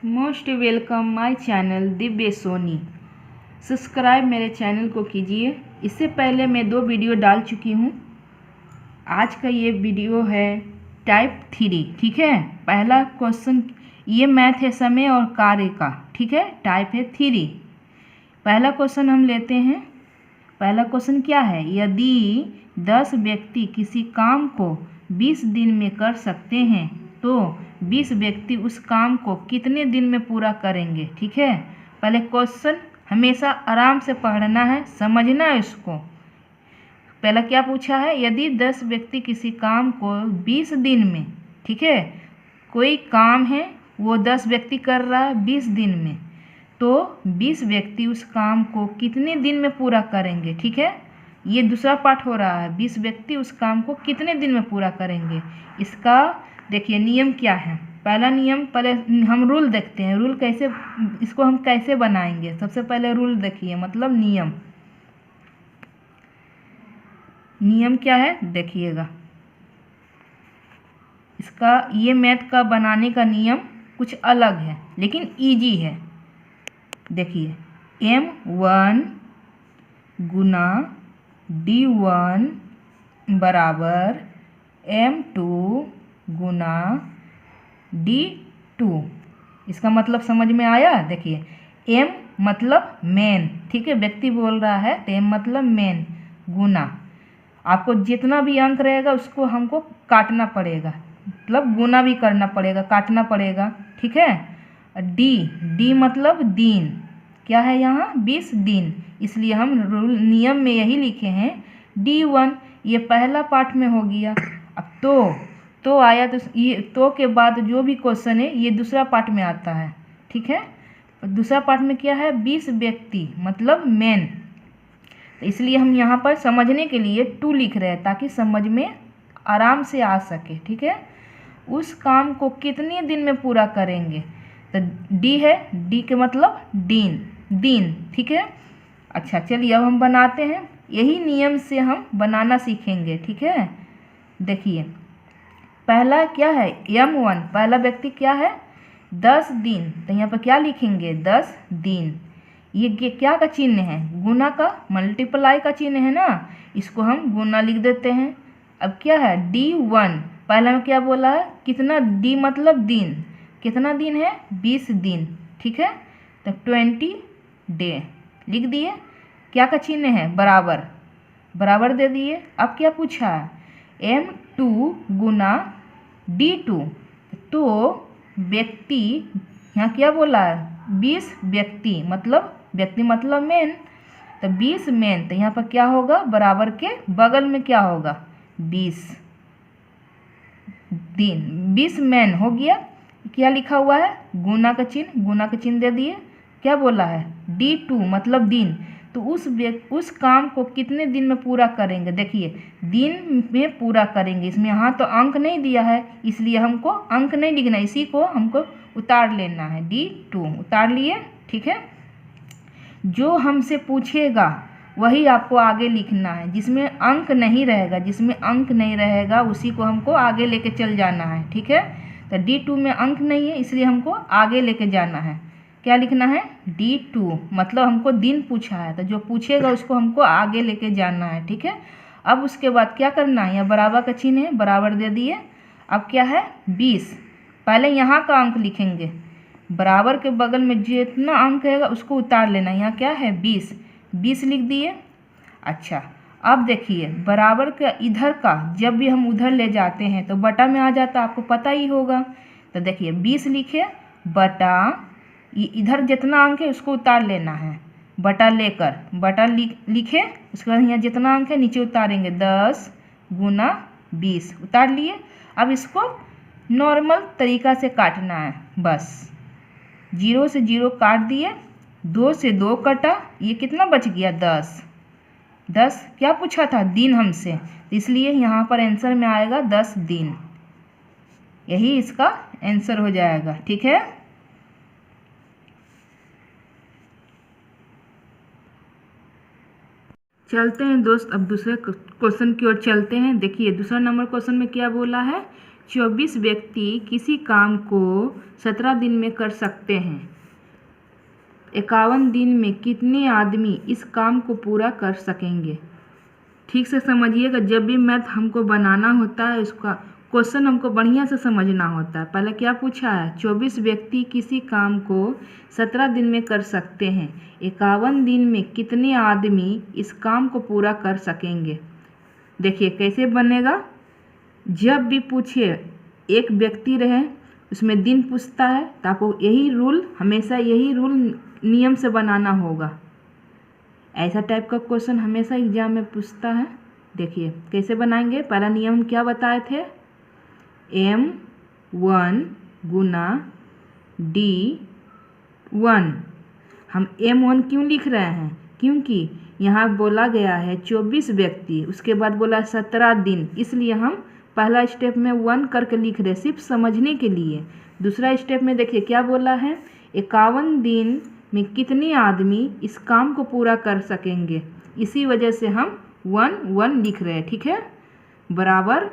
Most welcome my channel Divya Soni. Subscribe मेरे channel को कीजिए। इससे पहले मैं 2 वीडियो डाल चुकी हूँ। आज का ये वीडियो है टाइप 3, ठीक है। पहला क्वेश्चन ये मैथ है समय और कार्य का, ठीक है। टाइप है 3। पहला क्वेश्चन हम लेते हैं। पहला क्वेश्चन क्या है, यदि 10 व्यक्ति किसी काम को 20 दिन में कर सकते हैं तो 20 व्यक्ति उस काम को कितने दिन में पूरा करेंगे, ठीक है। पहले क्वेश्चन हमेशा आराम से पढ़ना है, समझना है इसको। पहला क्या पूछा है, यदि 10 व्यक्ति किसी काम को 20 दिन में, ठीक है, कोई काम है वो 10 व्यक्ति कर रहा है 20 दिन में, तो 20 व्यक्ति उस काम को कितने दिन में पूरा करेंगे, ठीक है। ये दूसरा पार्ट हो रहा है, 20 व्यक्ति उस काम को कितने दिन में पूरा करेंगे। इसका देखिए नियम क्या है। पहला नियम, पहले हम रूल देखते हैं। रूल कैसे, इसको हम कैसे बनाएंगे। सबसे पहले रूल देखिए, मतलब नियम। नियम क्या है देखिएगा। इसका ये मैथ का बनाने का नियम कुछ अलग है लेकिन इजी है। देखिए M1 गुना D1 बराबर M2 गुना D2। इसका मतलब समझ में आया। देखिए M मतलब मेन, ठीक है, व्यक्ति बोल रहा है तो M मतलब मेन, गुना आपको जितना भी अंक रहेगा उसको हमको काटना पड़ेगा, मतलब गुना भी करना पड़ेगा, काटना पड़ेगा, ठीक है। D मतलब दिन, क्या है यहाँ 20 दिन, इसलिए हम रूल नियम में यही लिखे हैं D1। ये पहला पार्ट में हो गया। अब तो आया, तो ये तो के बाद जो भी क्वेश्चन है ये दूसरा पार्ट में आता है, ठीक है। दूसरा पार्ट में क्या है, 20 व्यक्ति मतलब मेन, तो इसलिए हम यहाँ पर समझने के लिए 2 लिख रहे हैं ताकि समझ में आराम से आ सके, ठीक है। उस काम को कितने दिन में पूरा करेंगे, तो डी है, डी के मतलब दिन, ठीक है। अच्छा चलिए अब हम बनाते हैं। यही नियम से हम बनाना सीखेंगे, ठीक है। देखिए पहला क्या है, M1, पहला व्यक्ति क्या है 10 दिन, तो यहाँ पर क्या लिखेंगे 10 दिन। ये क्या का चिन्ह है, गुना का, मल्टीप्लाई का चिन्ह है ना, इसको हम गुना लिख देते हैं। अब क्या है D1, पहला में क्या बोला है, कितना, D मतलब दिन, कितना दिन है 20 दिन, ठीक है। तो 20 डे लिख दिए। क्या का चिन्ह है, बराबर, बराबर दे दिए। अब क्या पूछा है, M2 गुना D2, तो व्यक्ति यहाँ क्या बोला है 20 व्यक्ति, मतलब व्यक्ति मतलब मेन, तो 20 मेन, तो यहाँ पर क्या होगा, बराबर के बगल में क्या होगा 20 दिन, 20 मेन हो गया। क्या लिखा हुआ है, गुना का चिन्ह, गुना का चिन्ह दे दिए। क्या बोला है D2 मतलब दिन, तो उस काम को कितने दिन में पूरा करेंगे। देखिए दिन में पूरा करेंगे, इसमें यहाँ तो अंक नहीं दिया है इसलिए हमको अंक नहीं लिखना, इसी को हमको उतार लेना है, D2 उतार लिए, ठीक है। जो हमसे पूछेगा वही आपको आगे लिखना है, जिसमें अंक नहीं रहेगा उसी को हमको आगे लेके चल जाना है, ठीक है। तो D2 में अंक नहीं है इसलिए हमको आगे लेके जाना है। क्या लिखना है, D2 मतलब हमको दिन पूछा है तो जो पूछेगा उसको हमको आगे लेके जाना है, ठीक है। अब उसके बाद क्या करना है, यहाँ बराबर का चिन्ह है, बराबर दे दिए। अब क्या है 20, पहले यहाँ का अंक लिखेंगे, बराबर के बगल में जितना अंक रहेगा उसको उतार लेना। यहाँ क्या है 20 लिख दिए। अच्छा अब देखिए बराबर का इधर का जब भी हम उधर ले जाते हैं तो बटा में आ जाता, आपको पता ही होगा। तो देखिए 20 लिखे, बटा इधर जितना अंक है उसको उतार लेना है, बटा लेकर बटा लिखे, उसके बाद यहाँ जितना अंक है नीचे उतारेंगे, 10 गुना 20 उतार लिए। अब इसको नॉर्मल तरीका से काटना है, बस 0 से 0 काट दिए, 2 से 2 कटा, ये कितना बच गया 10 क्या पूछा था दिन हमसे, इसलिए यहाँ पर आंसर में आएगा 10 दिन, यही इसका आंसर हो जाएगा, ठीक है। चलते हैं दोस्त, अब दूसरे क्वेश्चन की ओर चलते हैं। देखिए दूसरा नंबर क्वेश्चन में क्या बोला है, 24 व्यक्ति किसी काम को 17 दिन में कर सकते हैं। 51 दिन में कितने आदमी इस काम को पूरा कर सकेंगे। ठीक से समझिएगा, जब भी मैथ हमको बनाना होता है उसका क्वेश्चन हमको बढ़िया से समझना होता है। पहले क्या पूछा है, 24 व्यक्ति किसी काम को 17 दिन में कर सकते हैं। 51 दिन में कितने आदमी इस काम को पूरा कर सकेंगे। देखिए कैसे बनेगा, जब भी पूछे एक व्यक्ति रहे उसमें दिन पूछता है तो आपको यही रूल, हमेशा यही रूल नियम से बनाना होगा। ऐसा टाइप का क्वेश्चन हमेशा एग्जाम में पूछता है। देखिए कैसे बनाएंगे, पहला नियम क्या बताए थे, M1 गुना D1। हम M1 क्यों लिख रहे हैं, क्योंकि यहाँ बोला गया है 24 व्यक्ति, उसके बाद बोला 17 दिन, इसलिए हम पहला स्टेप में 1 करके लिख रहे सिर्फ समझने के लिए। दूसरा स्टेप में देखिए क्या बोला है, 51 दिन में कितने आदमी इस काम को पूरा कर सकेंगे, इसी वजह से हम 1 लिख रहे हैं। ठीक है, बराबर।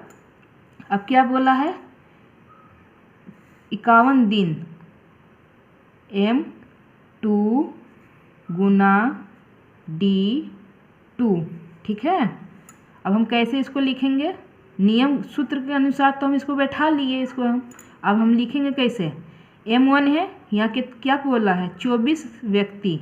अब क्या बोला है, 51 दिन M2 गुना D2। ठीक है, अब हम कैसे इसको लिखेंगे, नियम सूत्र के अनुसार तो हम इसको बैठा लिए इसको अब हम लिखेंगे कैसे। M1 है, यहाँ के क्या बोला है 24 व्यक्ति,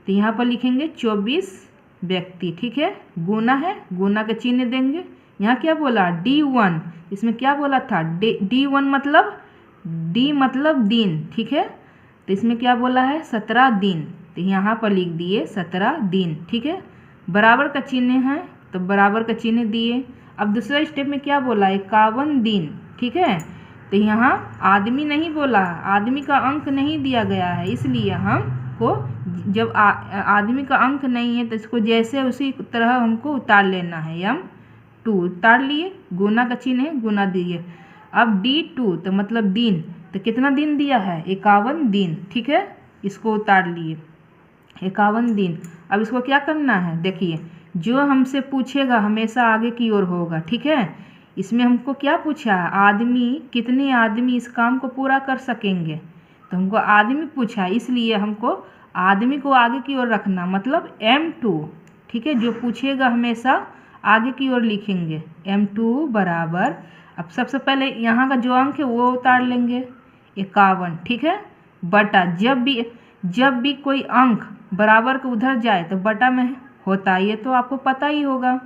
तो यहाँ पर लिखेंगे 24 व्यक्ति। ठीक है, गुना है, गुना का चिन्ह देंगे। यहाँ क्या बोला D1, इसमें क्या बोला था D1 मतलब D मतलब दिन। ठीक है, तो इसमें क्या बोला है 17 दिन, तो यहाँ पर लिख दिए 17 दिन। ठीक है, बराबर का चिन्ह है तो बराबर का चिन्ह दिए। अब दूसरा स्टेप में क्या बोला 51 दिन। ठीक है, तो यहाँ आदमी नहीं बोला, आदमी का अंक नहीं दिया गया है, इसलिए हमको जब आदमी का अंक नहीं है तो इसको जैसे उसी तरह हमको उतार लेना है। M2 उतार लिए, गुना का चिन्ह है, गुना दिए। अब D2 तो मतलब दिन, तो कितना दिन दिया है 51 दिन। ठीक है, इसको उतार लिए 51 दिन। अब इसको क्या करना है, देखिए जो हमसे पूछेगा हमेशा आगे की ओर होगा। ठीक है, इसमें हमको क्या पूछा है, आदमी, कितने आदमी इस काम को पूरा कर सकेंगे, तो हमको आदमी पूछा, इसलिए हमको आदमी को आगे की ओर रखना, मतलब M2। ठीक है, जो पूछेगा हमेशा आगे की ओर लिखेंगे M2 बराबर। अब सबसे पहले यहाँ का जो अंक है वो उतार लेंगे 51। ठीक है, बटा, जब भी कोई अंक बराबर के उधर जाए तो बटा में होता है, ये तो आपको पता ही होगा।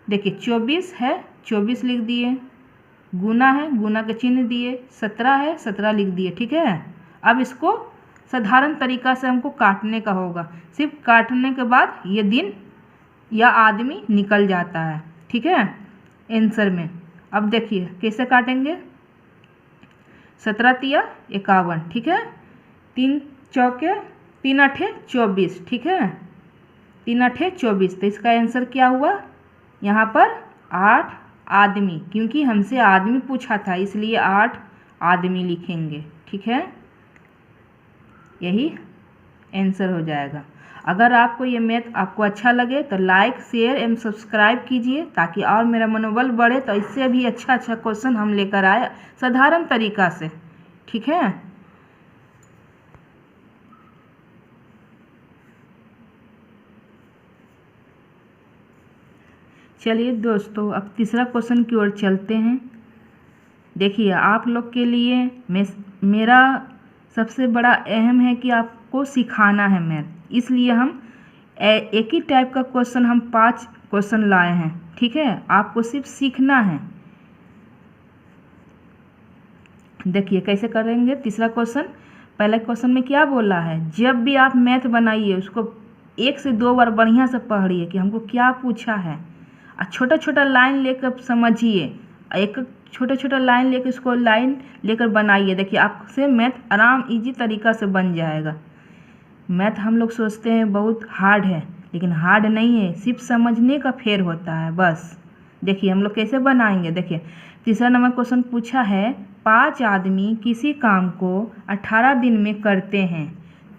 देखिए 24 है, 24 लिख दिए, गुना है, गुना का चिन्ह दिए, 17 है, 17 लिख दिए। ठीक है, अब इसको साधारण तरीका से हमको काटने का होगा, सिर्फ काटने के बाद ये दिन या आदमी निकल जाता है। ठीक है, आंसर में। अब देखिए कैसे काटेंगे, 17 तिया 51। ठीक है, 3 चौके 3 अठे 24। ठीक है, 3 अठे 24, तो इसका आंसर क्या हुआ, यहाँ पर 8 आदमी, क्योंकि हमसे आदमी पूछा था इसलिए 8 आदमी लिखेंगे। ठीक है, यही आंसर हो जाएगा। अगर आपको ये मैथ आपको अच्छा लगे तो लाइक, शेयर एवं सब्सक्राइब कीजिए, ताकि और मेरा मनोबल बढ़े, तो इससे भी अच्छा क्वेश्चन हम लेकर आए साधारण तरीका से। ठीक है, चलिए दोस्तों अब तीसरा क्वेश्चन की ओर चलते हैं। देखिए आप लोग के लिए मेरा सबसे बड़ा अहम है कि आपको सिखाना है मैथ, इसलिए हम एक ही टाइप का क्वेश्चन हम 5 क्वेश्चन लाए हैं। ठीक है, आपको सिर्फ सीखना है। देखिए कैसे करेंगे तीसरा क्वेश्चन। पहले क्वेश्चन में क्या बोला है, जब भी आप मैथ बनाइए उसको 1 से 2 बार बढ़िया से पढ़िए कि हमको क्या पूछा है, और छोटा छोटा लाइन लेकर समझिए, एक छोटा छोटा लाइन लेकर उसको लाइन लेकर बनाइए। देखिए आपसे मैथ आराम इजी तरीका से बन जाएगा। मैथ हम लोग सोचते हैं बहुत हार्ड है, लेकिन हार्ड नहीं है, सिर्फ समझने का फेर होता है बस। देखिए हम लोग कैसे बनाएंगे। देखिए तीसरा नंबर क्वेश्चन पूछा है, 5 आदमी किसी काम को 18 दिन में करते हैं,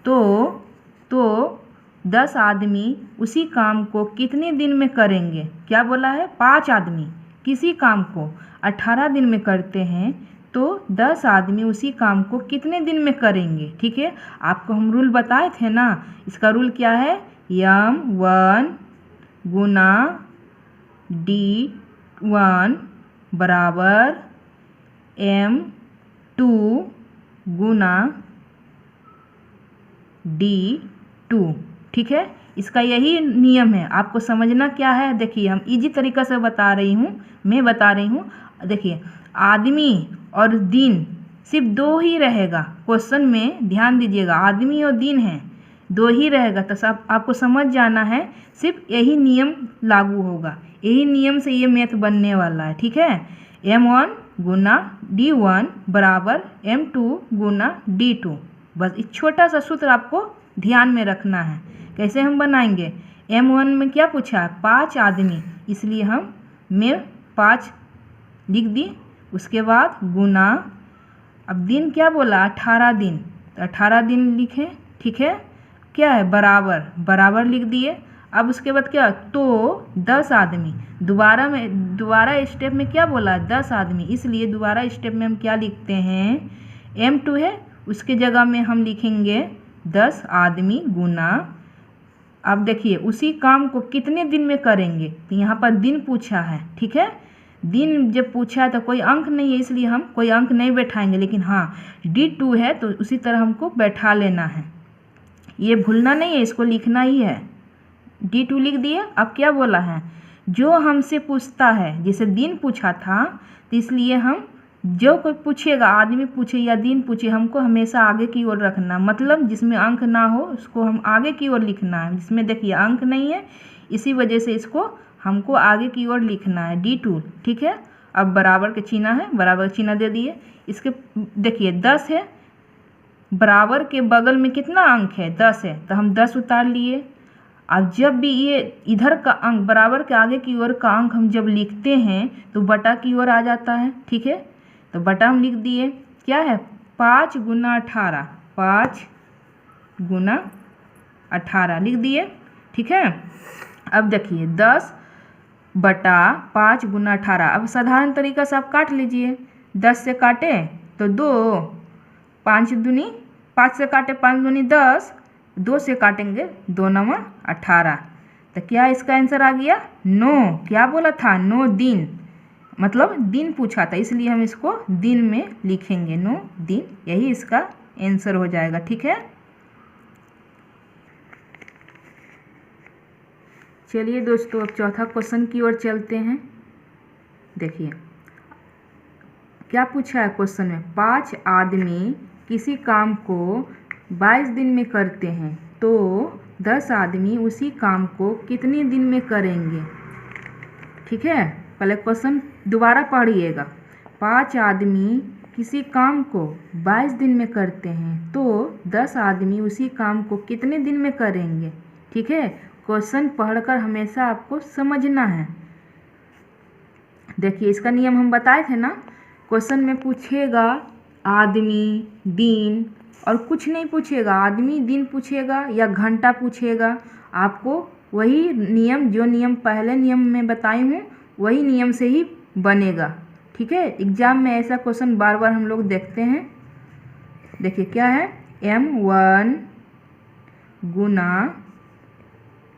तो 10 आदमी उसी काम को कितने दिन में करेंगे। क्या बोला है, 5 आदमी, किसी काम को 18 दिन में करते हैं तो 10 आदमी उसी काम को कितने दिन में करेंगे। ठीक है, आपको हम रूल बताए थे ना, इसका रूल क्या है, M1 गुना D1 बराबर M2 गुना D2। ठीक है, इसका यही नियम है, आपको समझना क्या है। देखिए हम इजी तरीक़ा से बता रही हूँ। देखिए आदमी और दिन सिर्फ दो ही रहेगा, क्वेश्चन में ध्यान दीजिएगा, आदमी और दिन है, दो ही रहेगा। तो सब आपको समझ जाना है, सिर्फ यही नियम लागू होगा, यही नियम से ये मैथ बनने वाला है। ठीक है, M1 गुना D1 बराबर M2 गुना D2। बस एक छोटा सा सूत्र आपको ध्यान में रखना है। कैसे हम बनाएंगे, M1 में क्या पूछा है, 5 आदमी, इसलिए हम मैं 5 लिख दी। उसके बाद गुना, अब दिन क्या बोला, 18 दिन, तो 18 दिन लिखें। ठीक है, क्या है, बराबर लिख दिए। अब उसके बाद क्या, तो 10 आदमी, दोबारा स्टेप में क्या बोला, 10 आदमी, इसलिए दोबारा स्टेप में हम क्या लिखते हैं, M2 है, उसके जगह में हम लिखेंगे 10 आदमी गुना। अब देखिए उसी काम को कितने दिन में करेंगे, तो यहाँ पर दिन पूछा है। ठीक है, दिन जब पूछा है तो कोई अंक नहीं है, इसलिए हम कोई अंक नहीं बैठाएंगे, लेकिन हाँ D2 है तो उसी तरह हमको बैठा लेना है, ये भूलना नहीं है, इसको लिखना ही है। D2 लिख दिए। अब क्या बोला है, जो हमसे पूछता है, जैसे दिन पूछा था तो इसलिए हम जो कोई पूछेगा, आदमी पूछे या दिन पूछे, हमको हमेशा आगे की ओर रखना, मतलब जिसमें अंक ना हो उसको हम आगे की ओर लिखना है। जिसमें देखिए अंक नहीं है, इसी वजह से इसको हमको आगे की ओर लिखना है, D2। ठीक है, अब बराबर के चिन्ह है, बराबर चिन्ह दे दिए। इसके देखिए 10 है, बराबर के बगल में कितना अंक है, 10 है, तो हम 10 उतार लिए। अब जब भी ये इधर का अंक, बराबर के आगे की ओर का अंक हम जब लिखते हैं तो बटा की ओर आ जाता है। ठीक है, तो बटा हम लिख दिए, क्या है, 5 गुना 18, 5 गुना 18 लिख दिए। ठीक है, अब देखिए 10 बटा 5 गुना 18। अब साधारण तरीक़ा से आप काट लीजिए, 10 से काटे तो 2, 5 दूनी 5 से काटे 5 दूनी 10, 2 से काटेंगे 2 9 18, तो क्या इसका आंसर आ गया, 9। क्या बोला था, 9 दिन, मतलब दिन पूछा था, इसलिए हम इसको दिन में लिखेंगे, 9 दिन, यही इसका आंसर हो जाएगा। ठीक है, चलिए दोस्तों अब चौथा क्वेश्चन की ओर चलते हैं। देखिए क्या पूछा है क्वेश्चन में, 5 आदमी किसी काम को 22 दिन में करते हैं तो 10 आदमी उसी काम को कितने दिन में करेंगे। ठीक है, पहले क्वेश्चन दोबारा पढ़िएगा, 5 आदमी किसी काम को 22 दिन में करते हैं तो 10 आदमी उसी काम को कितने दिन में करेंगे। ठीक है, क्वेश्चन पढ़कर हमेशा आपको समझना है। देखिए इसका नियम हम बताए थे ना, क्वेश्चन में पूछेगा आदमी, दिन और कुछ नहीं पूछेगा, आदमी दिन पूछेगा या घंटा पूछेगा, आपको वही नियम, जो नियम पहले नियम में बताई हूँ वही नियम से ही बनेगा। ठीक है, एग्जाम में ऐसा क्वेश्चन बार बार हम लोग देखते हैं। देखिए क्या है, M1 गुना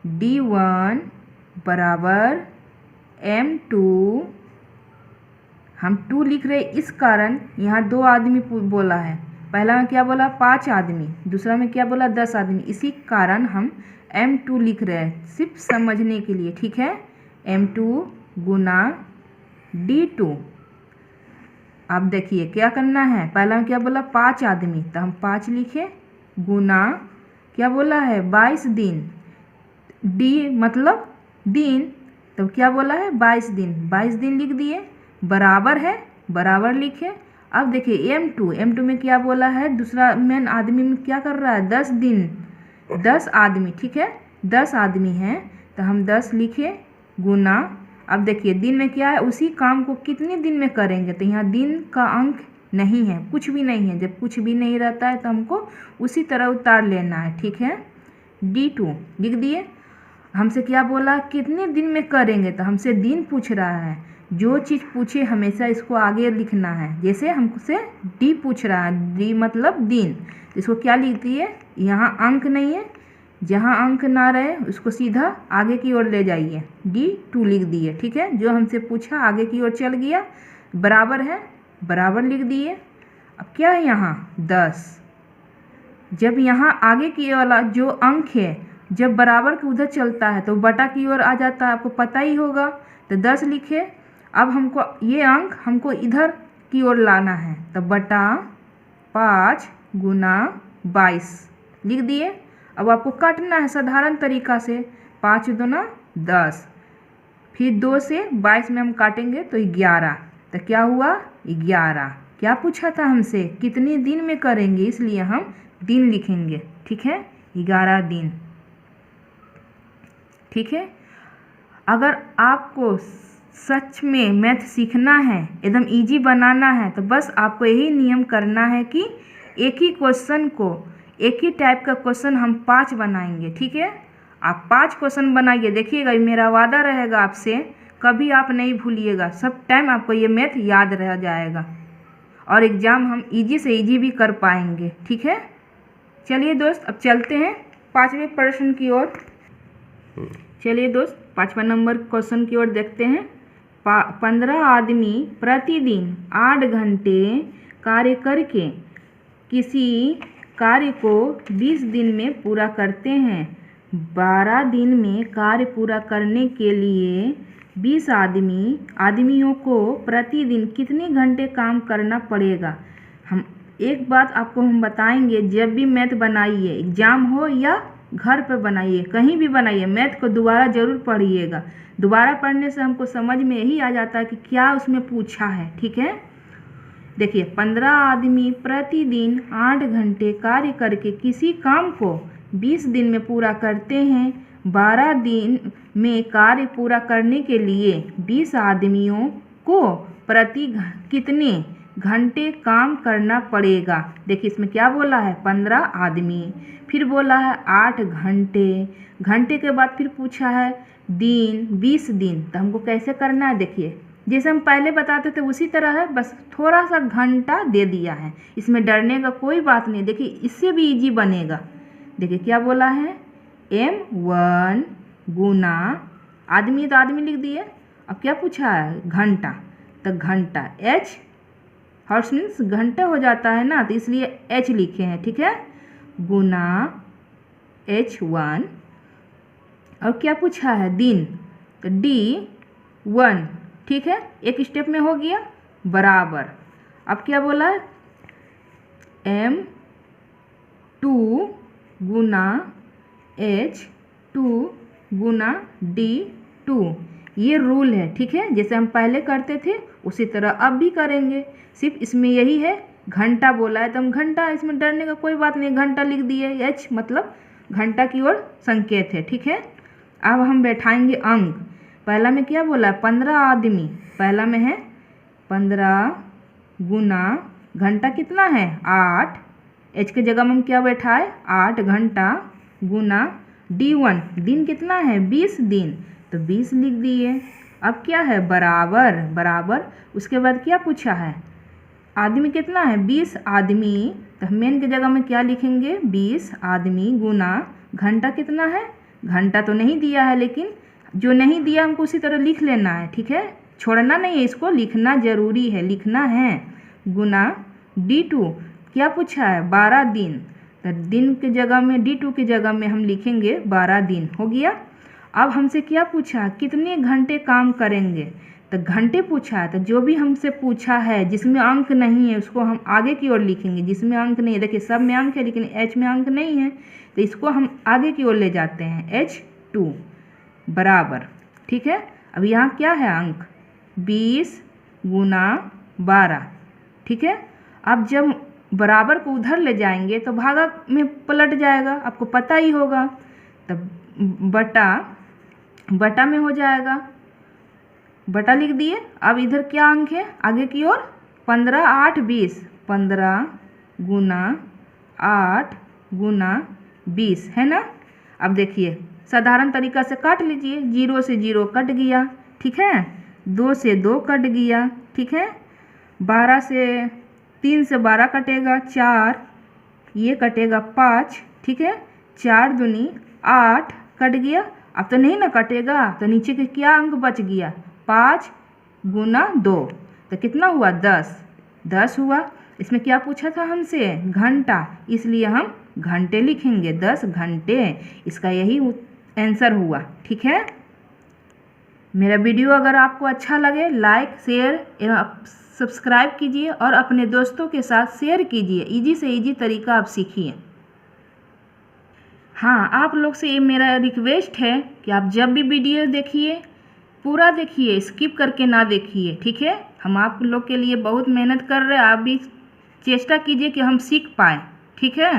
D1 बराबर M2, हम 2 लिख रहे इस कारण यहाँ 2 आदमी बोला है, पहला में क्या बोला 5 आदमी, दूसरा में क्या बोला 10 आदमी, इसी कारण हम M2 लिख रहे हैं, सिर्फ समझने के लिए। ठीक है, M2 गुना D2। अब देखिए क्या करना है, पहला में क्या बोला 5 आदमी, तो हम 5 लिखे, गुना क्या बोला है 22 दिन, D मतलब दिन, तो क्या बोला है 22 दिन, 22 दिन लिख दिए, बराबर है, बराबर लिखे। अब देखिए M2 में क्या बोला है, दूसरा मेन आदमी में क्या कर रहा है 10 दिन, 10 आदमी। ठीक है, 10 आदमी हैं तो हम 10 लिखे, गुना। अब देखिए दिन में क्या है, उसी काम को कितने दिन में करेंगे, तो यहाँ दिन का अंक नहीं है, कुछ भी नहीं है, जब कुछ भी नहीं रहता है तो हमको उसी तरह उतार लेना है। ठीक है, D2 लिख दिए। हमसे क्या बोला, कितने दिन में करेंगे, तो हमसे दिन पूछ रहा है, जो चीज़ पूछे हमेशा इसको आगे लिखना है। जैसे हमसे डी पूछ रहा है, डी मतलब दिन, इसको क्या लिख दिए, यहाँ अंक नहीं है, जहाँ अंक ना रहे उसको सीधा आगे की ओर ले जाइए, D2 लिख दिए। ठीक है, जो हमसे पूछा आगे की ओर चल गया, बराबर है, बराबर लिख दिए। अब क्या है यहाँ 10, जब यहाँ आगे की वाला जो अंक है जब बराबर के उधर चलता है तो बटा की ओर आ जाता है, आपको पता ही होगा, तो 10 लिखे। अब हमको ये अंक हमको इधर की ओर लाना है, तो बटा 5 गुना 22 लिख दिए। अब आपको काटना है साधारण तरीका से, 5 दूना 10, फिर 2 से 22 में हम काटेंगे तो 11, तो क्या हुआ 11। क्या पूछा था हमसे, कितने दिन में करेंगे, इसलिए हम दिन लिखेंगे। ठीक है, 11 दिन। ठीक है, अगर आपको सच में मैथ सीखना है, एकदम इजी बनाना है, तो बस आपको यही नियम करना है कि एक ही क्वेश्चन को, एक ही टाइप का क्वेश्चन हम 5 बनाएंगे। ठीक है, आप 5 क्वेश्चन बनाइए, देखिएगा मेरा वादा रहेगा आपसे, कभी आप नहीं भूलिएगा, सब टाइम आपको ये मैथ याद रह जाएगा और एग्ज़ाम हम इजी से इजी भी कर पाएंगे। ठीक है, चलिए दोस्त अब चलते हैं 5वें प्रश्न की ओर। चलिए दोस्त 5वां नंबर क्वेश्चन की ओर देखते हैं। 15 आदमी प्रतिदिन 8 घंटे कार्य करके किसी कार्य को 20 दिन में पूरा करते हैं। 12 दिन में कार्य पूरा करने के लिए 20 आदमियों को प्रतिदिन कितने घंटे काम करना पड़ेगा। हम एक बात आपको हम बताएंगे, जब भी मैथ बनाइए, एग्जाम हो या घर पे बनाइए, कहीं भी बनाइए, मैथ को दोबारा ज़रूर पढ़िएगा। दोबारा पढ़ने से हमको समझ में यही आ जाता है कि क्या उसमें पूछा है। ठीक है, देखिए 15 आदमी प्रतिदिन 8 घंटे कार्य करके किसी काम को 20 दिन में पूरा करते हैं। 12 दिन में कार्य पूरा करने के लिए 20 आदमियों को प्रति कितने घंटे काम करना पड़ेगा। देखिए इसमें क्या बोला है, 15 आदमी, फिर बोला है 8 घंटे, घंटे के बाद फिर पूछा है दिन, 20 दिन। तो हमको कैसे करना है, देखिए जैसे हम पहले बताते थे उसी तरह है, बस थोड़ा सा घंटा दे दिया है, इसमें डरने का कोई बात नहीं। देखिए इससे भी इजी बनेगा। देखिए क्या बोला है, M1 गुना आदमी, तो आदमी लिख दिए। अब क्या पूछा है, घंटा, तो घंटा H, हर्स मीन्स घंटा हो जाता है ना, तो इसलिए H लिखे हैं। ठीक है, गुना H1। और क्या पूछा है, दिन, तो D1। ठीक है, एक स्टेप में हो गया, बराबर। अब क्या बोला है, M2 गुना H2 गुना D2। ये रूल है। ठीक है, जैसे हम पहले करते थे उसी तरह अब भी करेंगे, सिर्फ इसमें यही है घंटा बोला है तो हम घंटा, इसमें डरने का कोई बात नहीं, घंटा लिख दिए। H मतलब घंटा की ओर संकेत है। ठीक है, अब हम बैठाएंगे अंक। पहला में क्या बोला है, 15 आदमी, पहला में है 15 गुना घंटा कितना है 8, H के जगह में हम क्या बैठाए 8 घंटा, गुना D1 दिन कितना है 20 दिन, तो 20 लिख दिए। अब क्या है, बराबर, बराबर। उसके बाद क्या पूछा है, आदमी कितना है 20 आदमी, तो हम मेन के जगह में क्या लिखेंगे 20 आदमी, गुना घंटा कितना है, घंटा तो नहीं दिया है, लेकिन जो नहीं दिया हमको उसी तरह लिख लेना है। ठीक है, छोड़ना नहीं है, इसको लिखना ज़रूरी है, लिखना है। गुना D2 क्या पूछा है 12 दिन, तो दिन के जगह में D2 की जगह में हम लिखेंगे 12 दिन, हो गया। अब हमसे क्या पूछा, कितने घंटे काम करेंगे, तो घंटे पूछा है, तो जो भी हमसे पूछा है जिसमें अंक नहीं है उसको हम आगे की ओर लिखेंगे, जिसमें अंक नहीं है, देखिए सब में अंक है लेकिन H में अंक नहीं है, तो इसको हम आगे की ओर ले जाते हैं, H2 बराबर। ठीक है, अब यहाँ क्या है अंक 20 गुना 12। ठीक है, अब जब बराबर को उधर ले जाएंगे तो भागा में पलट जाएगा, आपको पता ही होगा, तब बटा में हो जाएगा, बटा लिख दिए। अब इधर क्या अंक है आगे की ओर, 15 8 20, 15 गुना 8 गुना 20 है ना। अब देखिए साधारण तरीका से काट लीजिए, 0 से 0 कट गया। ठीक है, 2 से 2 कट गया, ठीक है। 12 से 3 से 12 कटेगा 4, ये कटेगा 5, ठीक है। 4 दूनी 8 कट गया। अब तो नहीं ना कटेगा, तो नीचे के क्या अंक बच गया, 5 गुना 2, तो कितना हुआ 10 हुआ। इसमें क्या पूछा था हमसे, घंटा, इसलिए हम घंटे लिखेंगे, 10 घंटे, इसका यही आंसर हुआ, ठीक है। मेरा वीडियो अगर आपको अच्छा लगे लाइक शेयर एवं सब्सक्राइब कीजिए और अपने दोस्तों के साथ शेयर कीजिए। इजी से इजी तरीका आप सीखिए। हाँ, आप लोग से ये मेरा रिक्वेस्ट है कि आप जब भी वीडियो देखिए पूरा देखिए, स्किप करके ना देखिए, ठीक है। हम आप लोग के लिए बहुत मेहनत कर रहे हैं, आप भी चेष्टा कीजिए कि हम सीख पाएँ, ठीक है।